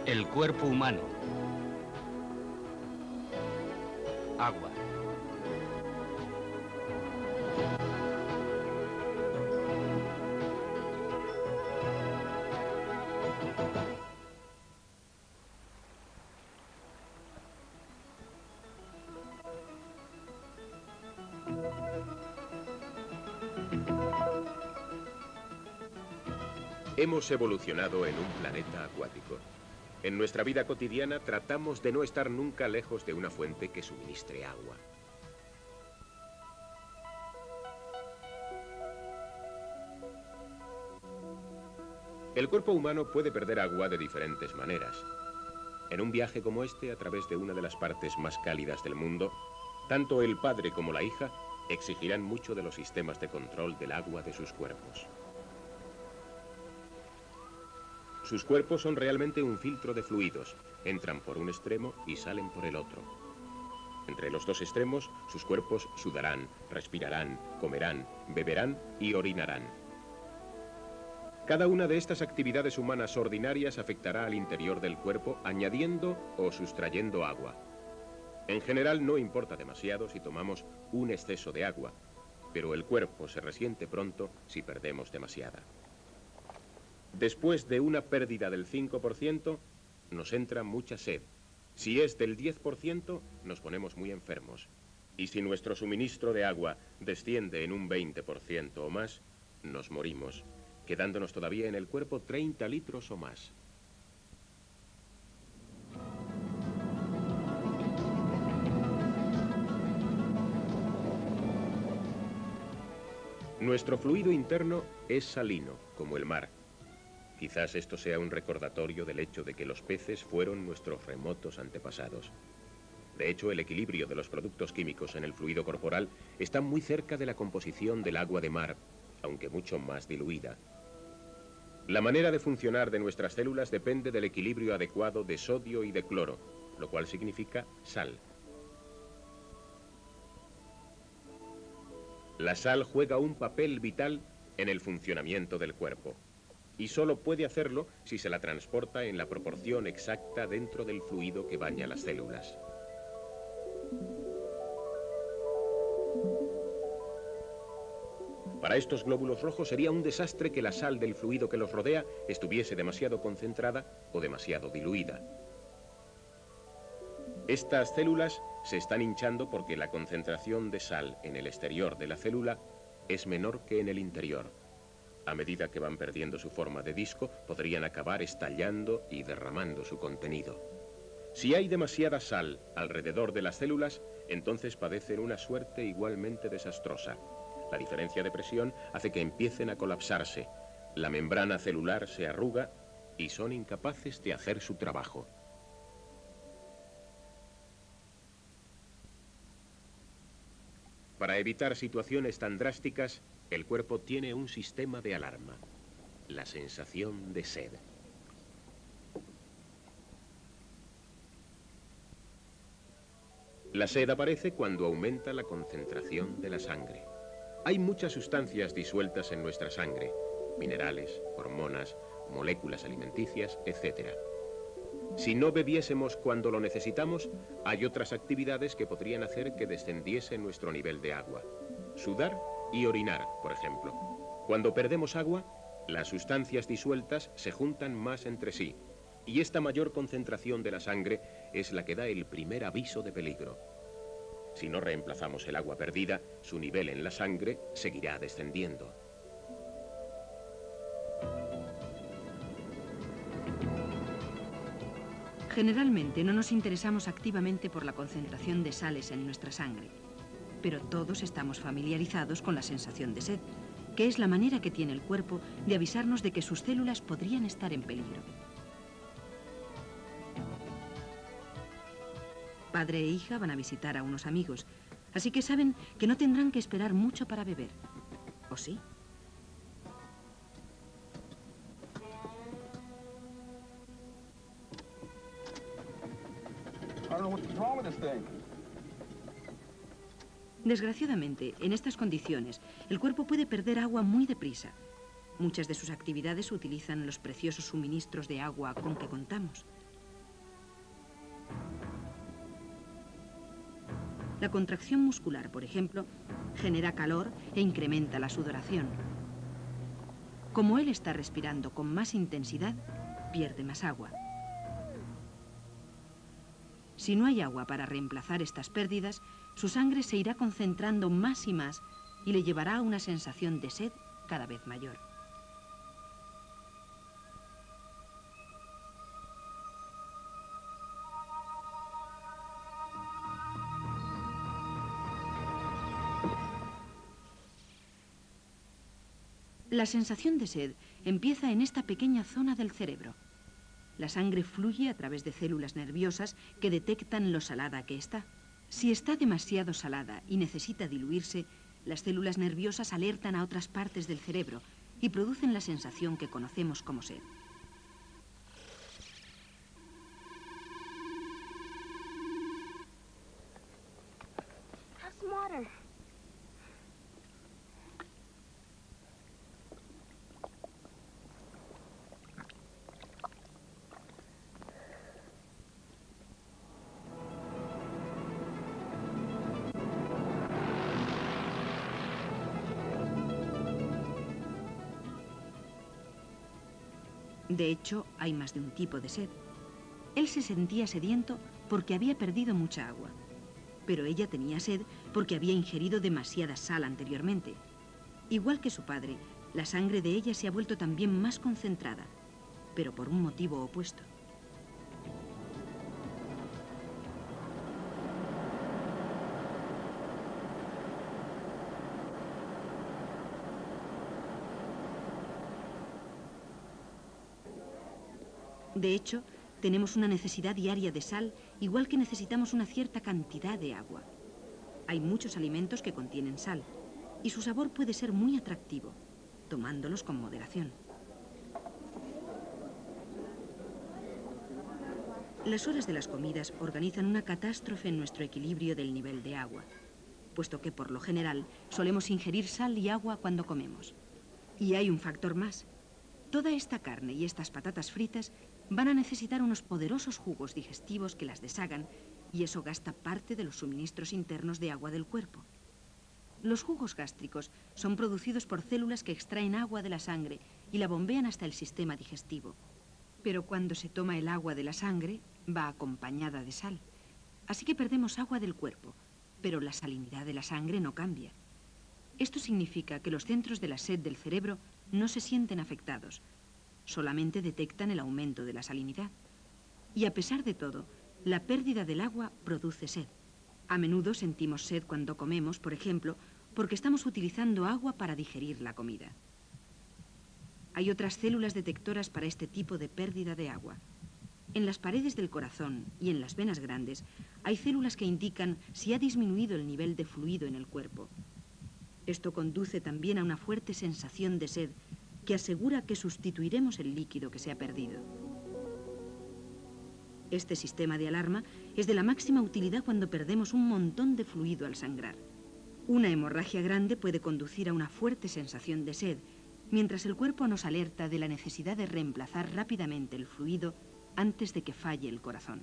El cuerpo humano. Agua. Hemos evolucionado en un planeta acuático. En nuestra vida cotidiana tratamos de no estar nunca lejos de una fuente que suministre agua. El cuerpo humano puede perder agua de diferentes maneras. En un viaje como este, a través de una de las partes más cálidas del mundo, tanto el padre como la hija exigirán mucho de los sistemas de control del agua de sus cuerpos. Sus cuerpos son realmente un filtro de fluidos. Entran por un extremo y salen por el otro. Entre los dos extremos, sus cuerpos sudarán, respirarán, comerán, beberán y orinarán. Cada una de estas actividades humanas ordinarias afectará al interior del cuerpo, añadiendo o sustrayendo agua. En general no importa demasiado si tomamos un exceso de agua, pero el cuerpo se resiente pronto si perdemos demasiada. Después de una pérdida del 5%, nos entra mucha sed. Si es del 10%, nos ponemos muy enfermos. Y si nuestro suministro de agua desciende en un 20% o más, nos morimos, quedándonos todavía en el cuerpo 30 litros o más. Nuestro fluido interno es salino, como el mar. Quizás esto sea un recordatorio del hecho de que los peces fueron nuestros remotos antepasados. De hecho, el equilibrio de los productos químicos en el fluido corporal está muy cerca de la composición del agua de mar, aunque mucho más diluida. La manera de funcionar de nuestras células depende del equilibrio adecuado de sodio y de cloro, lo cual significa sal. La sal juega un papel vital en el funcionamiento del cuerpo. Y solo puede hacerlo si se la transporta en la proporción exacta dentro del fluido que baña las células. Para estos glóbulos rojos sería un desastre que la sal del fluido que los rodea estuviese demasiado concentrada o demasiado diluida. Estas células se están hinchando porque la concentración de sal en el exterior de la célula es menor que en el interior. A medida que van perdiendo su forma de disco, podrían acabar estallando y derramando su contenido. Si hay demasiada sal alrededor de las células, entonces padecen una suerte igualmente desastrosa. La diferencia de presión hace que empiecen a colapsarse. La membrana celular se arruga y son incapaces de hacer su trabajo. Para evitar situaciones tan drásticas, el cuerpo tiene un sistema de alarma, la sensación de sed. La sed aparece cuando aumenta la concentración de la sangre. Hay muchas sustancias disueltas en nuestra sangre, minerales, hormonas, moléculas alimenticias, etc. Si no bebiésemos cuando lo necesitamos, hay otras actividades que podrían hacer que descendiese nuestro nivel de agua. Sudar y orinar, por ejemplo. Cuando perdemos agua, las sustancias disueltas se juntan más entre sí, y esta mayor concentración de la sangre es la que da el primer aviso de peligro. Si no reemplazamos el agua perdida, su nivel en la sangre seguirá descendiendo. Generalmente no nos interesamos activamente por la concentración de sales en nuestra sangre, pero todos estamos familiarizados con la sensación de sed, que es la manera que tiene el cuerpo de avisarnos de que sus células podrían estar en peligro. Padre e hija van a visitar a unos amigos, así que saben que no tendrán que esperar mucho para beber. ¿O sí? Desgraciadamente, en estas condiciones, el cuerpo puede perder agua muy deprisa. Muchas de sus actividades utilizan los preciosos suministros de agua con que contamos. La contracción muscular, por ejemplo, genera calor e incrementa la sudoración. Como él está respirando con más intensidad, pierde más agua. Si no hay agua para reemplazar estas pérdidas, su sangre se irá concentrando más y más y le llevará a una sensación de sed cada vez mayor. La sensación de sed empieza en esta pequeña zona del cerebro. La sangre fluye a través de células nerviosas que detectan lo salada que está. Si está demasiado salada y necesita diluirse, las células nerviosas alertan a otras partes del cerebro y producen la sensación que conocemos como sed. Have some water. De hecho, hay más de un tipo de sed. Él se sentía sediento porque había perdido mucha agua, pero ella tenía sed porque había ingerido demasiada sal anteriormente. Igual que su padre, la sangre de ella se ha vuelto también más concentrada, pero por un motivo opuesto. De hecho, tenemos una necesidad diaria de sal, igual que necesitamos una cierta cantidad de agua. Hay muchos alimentos que contienen sal, y su sabor puede ser muy atractivo, tomándolos con moderación. Las horas de las comidas organizan una catástrofe en nuestro equilibrio del nivel de agua, puesto que por lo general solemos ingerir sal y agua cuando comemos. Y hay un factor más. Toda esta carne y estas patatas fritas van a necesitar unos poderosos jugos digestivos que las deshagan, y eso gasta parte de los suministros internos de agua del cuerpo. Los jugos gástricos son producidos por células que extraen agua de la sangre y la bombean hasta el sistema digestivo. Pero cuando se toma el agua de la sangre, va acompañada de sal. Así que perdemos agua del cuerpo, pero la salinidad de la sangre no cambia. Esto significa que los centros de la sed del cerebro no se sienten afectados, solamente detectan el aumento de la salinidad. Y a pesar de todo, la pérdida del agua produce sed. A menudo sentimos sed cuando comemos, por ejemplo, porque estamos utilizando agua para digerir la comida. Hay otras células detectoras para este tipo de pérdida de agua. En las paredes del corazón y en las venas grandes hay células que indican si ha disminuido el nivel de fluido en el cuerpo. Esto conduce también a una fuerte sensación de sed que asegura que sustituiremos el líquido que se ha perdido. Este sistema de alarma es de la máxima utilidad cuando perdemos un montón de fluido al sangrar. Una hemorragia grande puede conducir a una fuerte sensación de sed, mientras el cuerpo nos alerta de la necesidad de reemplazar rápidamente el fluido antes de que falle el corazón.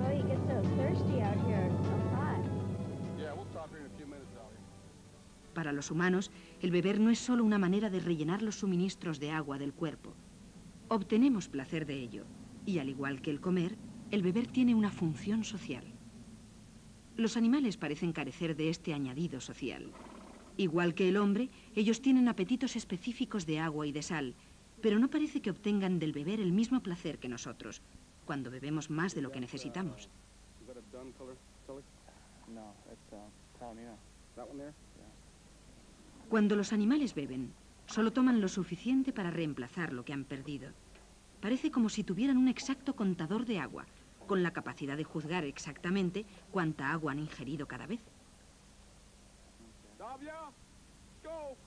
Oh, you get so thirsty out here. It's so hot. Yeah, we'll stop here in a few minutes, Ollie. Para los humanos, el beber no es solo una manera de rellenar los suministros de agua del cuerpo. Obtenemos placer de ello, y al igual que el comer, el beber tiene una función social. Los animales parecen carecer de este añadido social. Igual que el hombre, ellos tienen apetitos específicos de agua y de sal, pero no parece que obtengan del beber el mismo placer que nosotros, cuando bebemos más de lo que necesitamos. Is that a dun color, Sully? No, it's Palomino. That one there? Cuando los animales beben, solo toman lo suficiente para reemplazar lo que han perdido. Parece como si tuvieran un exacto contador de agua, con la capacidad de juzgar exactamente cuánta agua han ingerido cada vez. Davia, go!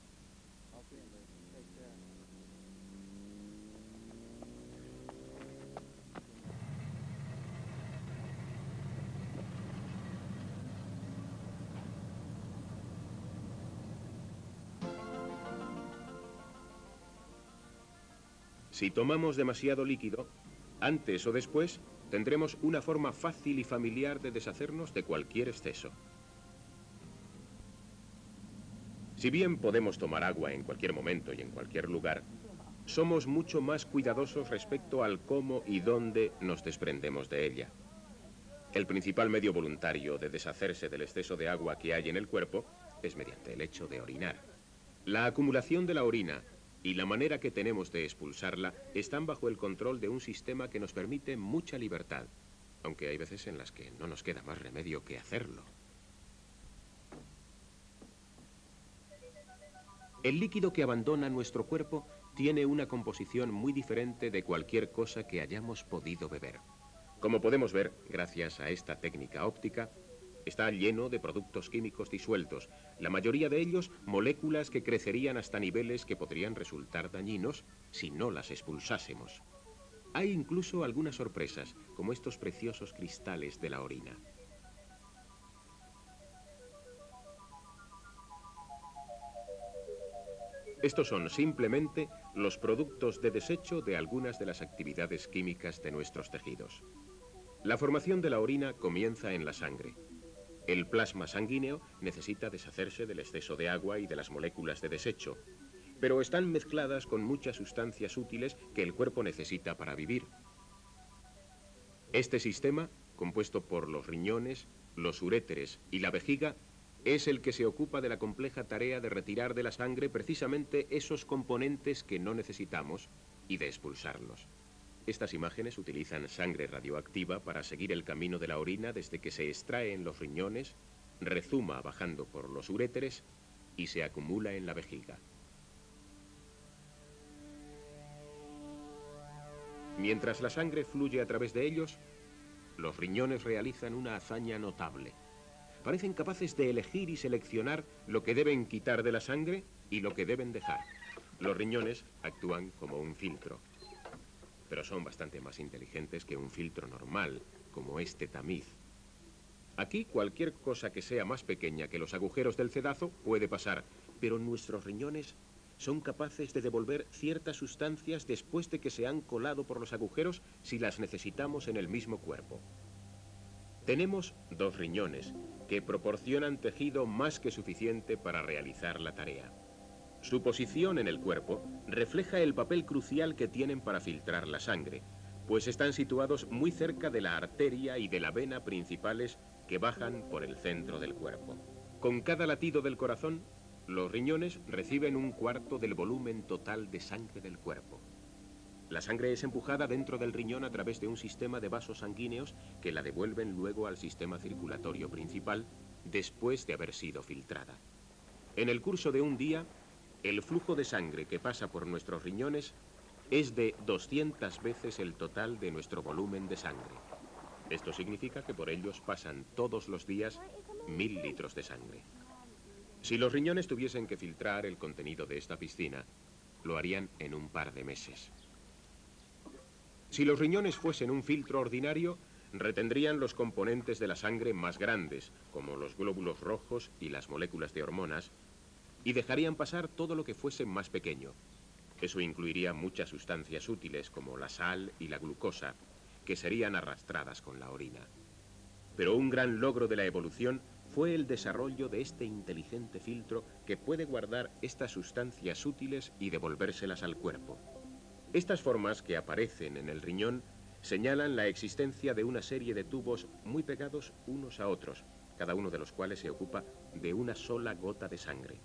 I'll see you later. Take care. Si tomamos demasiado líquido, antes o después tendremos una forma fácil y familiar de deshacernos de cualquier exceso. Si bien podemos tomar agua en cualquier momento y en cualquier lugar, somos mucho más cuidadosos respecto al cómo y dónde nos desprendemos de ella. El principal medio voluntario de deshacerse del exceso de agua que hay en el cuerpo es mediante el hecho de orinar. La acumulación de la orina y la manera que tenemos de expulsarla están bajo el control de un sistema que nos permite mucha libertad, aunque hay veces en las que no nos queda más remedio que hacerlo. El líquido que abandona nuestro cuerpo tiene una composición muy diferente de cualquier cosa que hayamos podido beber. Como podemos ver, gracias a esta técnica óptica, está lleno de productos químicos disueltos, la mayoría de ellos moléculas que crecerían hasta niveles que podrían resultar dañinos si no las expulsásemos. Hay incluso algunas sorpresas, como estos preciosos cristales de la orina. Estos son simplemente los productos de desecho de algunas de las actividades químicas de nuestros tejidos. La formación de la orina comienza en la sangre. El plasma sanguíneo necesita deshacerse del exceso de agua y de las moléculas de desecho, pero están mezcladas con muchas sustancias útiles que el cuerpo necesita para vivir. Este sistema, compuesto por los riñones, los uréteres y la vejiga, es el que se ocupa de la compleja tarea de retirar de la sangre precisamente esos componentes que no necesitamos y de expulsarlos. Estas imágenes utilizan sangre radioactiva para seguir el camino de la orina desde que se extrae en los riñones, rezuma bajando por los uréteres y se acumula en la vejiga. Mientras la sangre fluye a través de ellos, los riñones realizan una hazaña notable. Parecen capaces de elegir y seleccionar lo que deben quitar de la sangre y lo que deben dejar. Los riñones actúan como un filtro, pero son bastante más inteligentes que un filtro normal, como este tamiz. Aquí cualquier cosa que sea más pequeña que los agujeros del cedazo puede pasar, pero nuestros riñones son capaces de devolver ciertas sustancias después de que se han colado por los agujeros si las necesitamos en el mismo cuerpo. Tenemos dos riñones que proporcionan tejido más que suficiente para realizar la tarea. Su posición en el cuerpo refleja el papel crucial que tienen para filtrar la sangre, pues están situados muy cerca de la arteria y de la vena principales que bajan por el centro del cuerpo. Con cada latido del corazón, los riñones reciben un cuarto del volumen total de sangre del cuerpo. La sangre es empujada dentro del riñón a través de un sistema de vasos sanguíneos que la devuelven luego al sistema circulatorio principal después de haber sido filtrada. En el curso de un día, el flujo de sangre que pasa por nuestros riñones es de 200 veces el total de nuestro volumen de sangre. Esto significa que por ellos pasan todos los días 1000 litros de sangre. Si los riñones tuviesen que filtrar el contenido de esta piscina, lo harían en un par de meses. Si los riñones fuesen un filtro ordinario, retendrían los componentes de la sangre más grandes, como los glóbulos rojos y las moléculas de hormonas, y dejarían pasar todo lo que fuese más pequeño. Eso incluiría muchas sustancias útiles como la sal y la glucosa, que serían arrastradas con la orina. Pero un gran logro de la evolución fue el desarrollo de este inteligente filtro que puede guardar estas sustancias útiles y devolvérselas al cuerpo. Estas formas que aparecen en el riñón señalan la existencia de una serie de tubos muy pegados unos a otros, cada uno de los cuales se ocupa de una sola gota de sangre.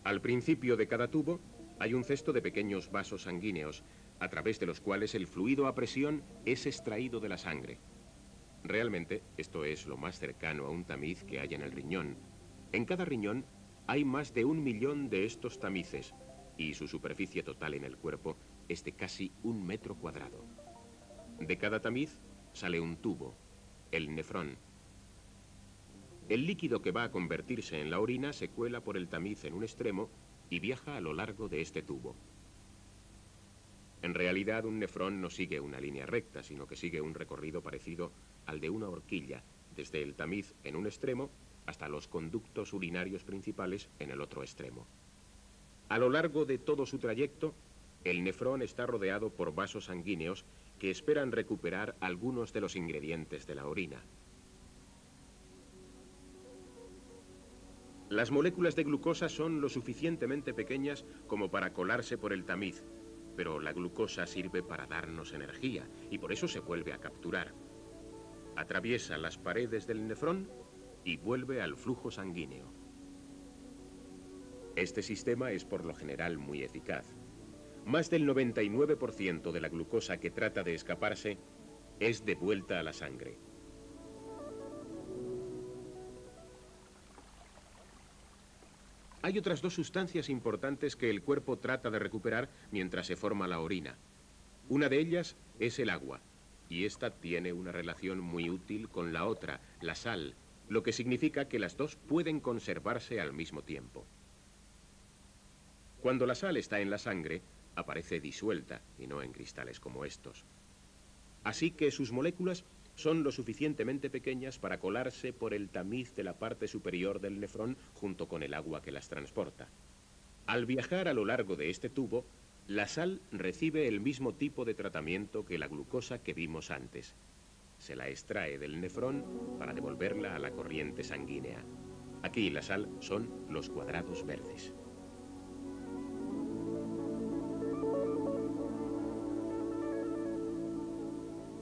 Al principio de cada tubo hay un cesto de pequeños vasos sanguíneos, a través de los cuales el fluido a presión es extraído de la sangre. Realmente, esto es lo más cercano a un tamiz que hay en el riñón. En cada riñón hay más de 1 millón de estos tamices, y su superficie total en el cuerpo es de casi 1 metro cuadrado. De cada tamiz sale un tubo, el nefrón. El líquido que va a convertirse en la orina se cuela por el tamiz en un extremo y viaja a lo largo de este tubo. En realidad, un nefrón no sigue una línea recta, sino que sigue un recorrido parecido al de una horquilla, desde el tamiz en un extremo hasta los conductos urinarios principales en el otro extremo. A lo largo de todo su trayecto, El nefrón está rodeado por vasos sanguíneos que esperan recuperar algunos de los ingredientes de la orina. Las moléculas de glucosa son lo suficientemente pequeñas como para colarse por el tamiz, pero la glucosa sirve para darnos energía y por eso se vuelve a capturar. Atraviesa las paredes del nefrón y vuelve al flujo sanguíneo. Este sistema es por lo general muy eficaz. Más del 99% de la glucosa que trata de escaparse es devuelta a la sangre. Hay otras dos sustancias importantes que el cuerpo trata de recuperar mientras se forma la orina. Una de ellas es el agua, y esta tiene una relación muy útil con la otra, la sal, lo que significa que las dos pueden conservarse al mismo tiempo. Cuando la sal está en la sangre, aparece disuelta y no en cristales como estos. Así que sus moléculas son lo suficientemente pequeñas para colarse por el tamiz de la parte superior del nefrón junto con el agua que las transporta. Al viajar a lo largo de este tubo, la sal recibe el mismo tipo de tratamiento que la glucosa que vimos antes. Se la extrae del nefrón para devolverla a la corriente sanguínea. Aquí la sal son los cuadrados verdes.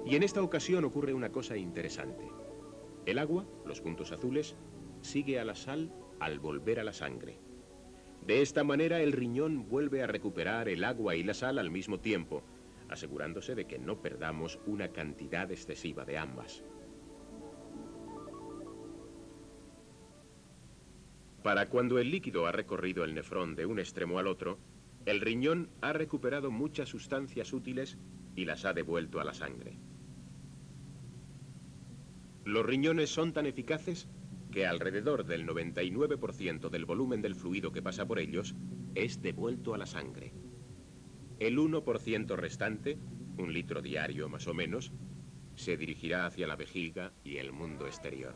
Y en esta ocasión ocurre una cosa interesante. El agua, los puntos azules, sigue a la sal al volver a la sangre. De esta manera el riñón vuelve a recuperar el agua y la sal al mismo tiempo, asegurándose de que no perdamos una cantidad excesiva de ambas. Para cuando el líquido ha recorrido el nefrón de un extremo al otro, el riñón ha recuperado muchas sustancias útiles y las ha devuelto a la sangre. Los riñones son tan eficaces que alrededor del 99% del volumen del fluido que pasa por ellos es devuelto a la sangre. El 1% restante, 1 litro diario más o menos, se dirigirá hacia la vejiga y el mundo exterior.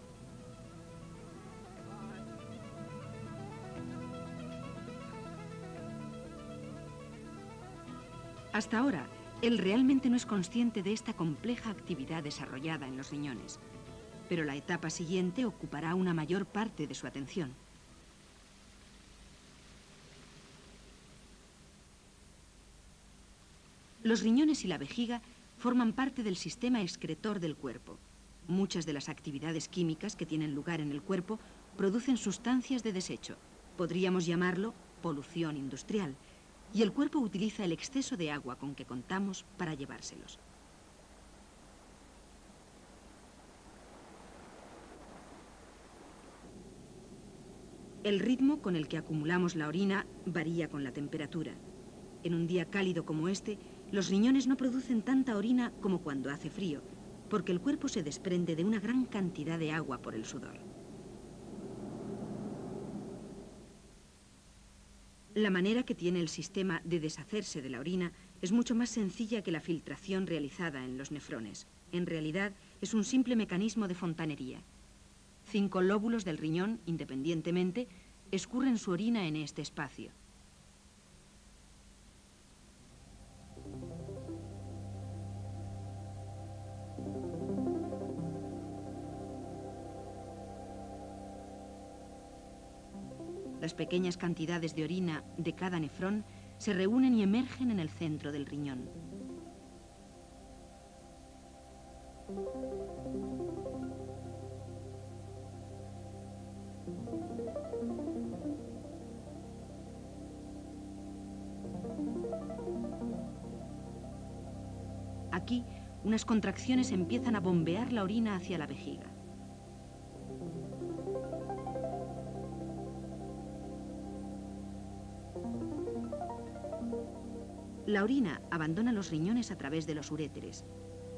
Hasta ahora, él realmente no es consciente de esta compleja actividad desarrollada en los riñones, pero la etapa siguiente ocupará una mayor parte de su atención. Los riñones y la vejiga forman parte del sistema excretor del cuerpo. Muchas de las actividades químicas que tienen lugar en el cuerpo producen sustancias de desecho. Podríamos llamarlo polución industrial. Y el cuerpo utiliza el exceso de agua con que contamos para llevárselos. El ritmo con el que acumulamos la orina varía con la temperatura. En un día cálido como este, los riñones no producen tanta orina como cuando hace frío, porque el cuerpo se desprende de una gran cantidad de agua por el sudor. La manera que tiene el sistema de deshacerse de la orina es mucho más sencilla que la filtración realizada en los nefrones. En realidad, es un simple mecanismo de fontanería. 5 lóbulos del riñón, independientemente, escurren su orina en este espacio. Las pequeñas cantidades de orina de cada nefrón se reúnen y emergen en el centro del riñón. Aquí, unas contracciones empiezan a bombear la orina hacia la vejiga. La orina abandona los riñones a través de los uréteres,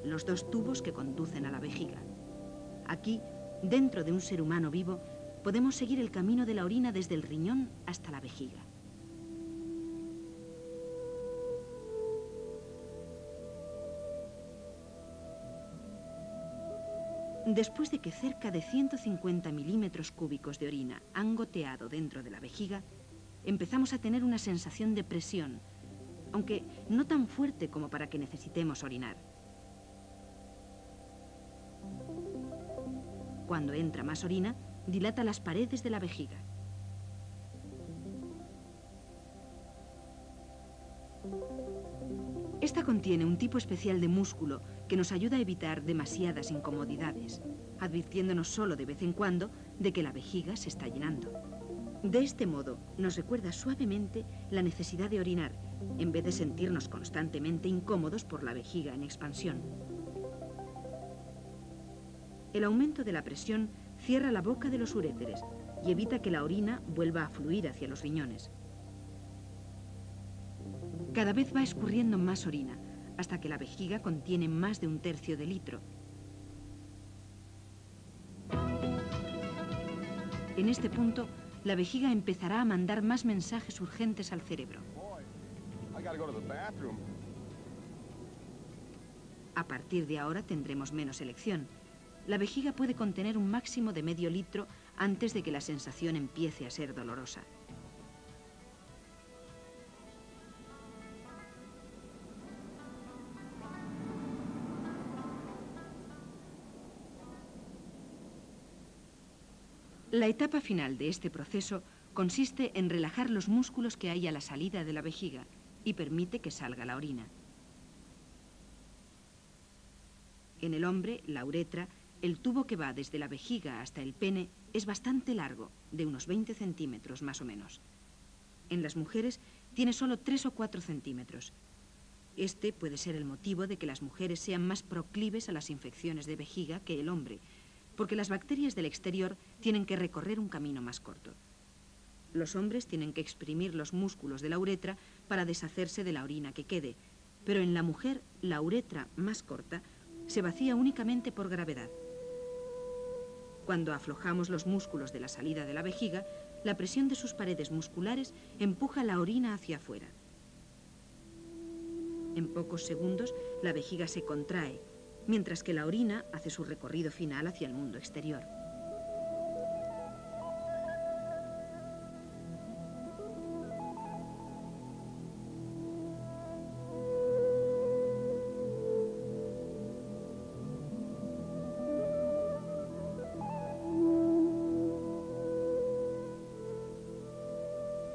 los 2 tubos que conducen a la vejiga. Aquí, dentro de un ser humano vivo, podemos seguir el camino de la orina desde el riñón hasta la vejiga. Después de que cerca de 150 milímetros cúbicos de orina han goteado dentro de la vejiga, empezamos a tener una sensación de presión, aunque no tan fuerte como para que necesitemos orinar. Cuando entra más orina, dilata las paredes de la vejiga. Esta contiene un tipo especial de músculo que nos ayuda a evitar demasiadas incomodidades, advirtiéndonos solo de vez en cuando de que la vejiga se está llenando. De este modo, nos recuerda suavemente la necesidad de orinar, en vez de sentirnos constantemente incómodos por la vejiga en expansión. El aumento de la presión cierra la boca de los uréteres y evita que la orina vuelva a fluir hacia los riñones. Cada vez va escurriendo más orina, hasta que la vejiga contiene más de 1/3 de litro. En este punto, la vejiga empezará a mandar más mensajes urgentes al cerebro. Boy, I gotta go to the bathroom. A partir de ahora tendremos menos elección. La vejiga puede contener un máximo de medio litro antes de que la sensación empiece a ser dolorosa. La etapa final de este proceso consiste en relajar los músculos que hay a la salida de la vejiga y permite que salga la orina. En el hombre, la uretra, el tubo que va desde la vejiga hasta el pene, es bastante largo, de unos 20 centímetros más o menos. En las mujeres tiene solo 3 o 4 centímetros. Este puede ser el motivo de que las mujeres sean más proclives a las infecciones de vejiga que el hombre, porque las bacterias del exterior tienen que recorrer un camino más corto. Los hombres tienen que exprimir los músculos de la uretra para deshacerse de la orina que quede, pero en la mujer, la uretra más corta se vacía únicamente por gravedad. Cuando aflojamos los músculos de la salida de la vejiga, la presión de sus paredes musculares empuja la orina hacia afuera. En pocos segundos, la vejiga se contrae, mientras que la orina hace su recorrido final hacia el mundo exterior.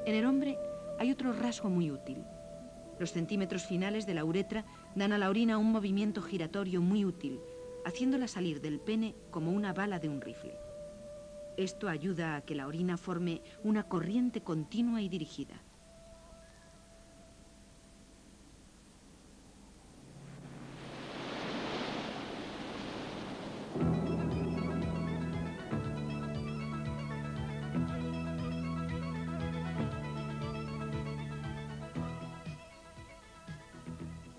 En el hombre hay otro rasgo muy útil. Los centímetros finales de la uretra dan a la orina un movimiento giratorio muy útil, haciéndola salir del pene como una bala de un rifle. Esto ayuda a que la orina forme una corriente continua y dirigida.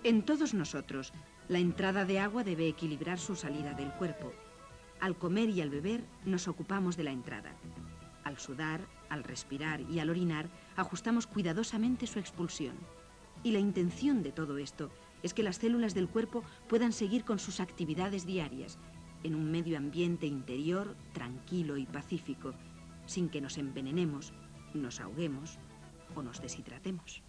En todos nosotros, la entrada de agua debe equilibrar su salida del cuerpo. Al comer y al beber, nos ocupamos de la entrada. Al sudar, al respirar y al orinar, ajustamos cuidadosamente su expulsión. Y la intención de todo esto es que las células del cuerpo puedan seguir con sus actividades diarias, en un medio ambiente interior, tranquilo y pacífico, sin que nos envenenemos, nos ahoguemos o nos deshidratemos.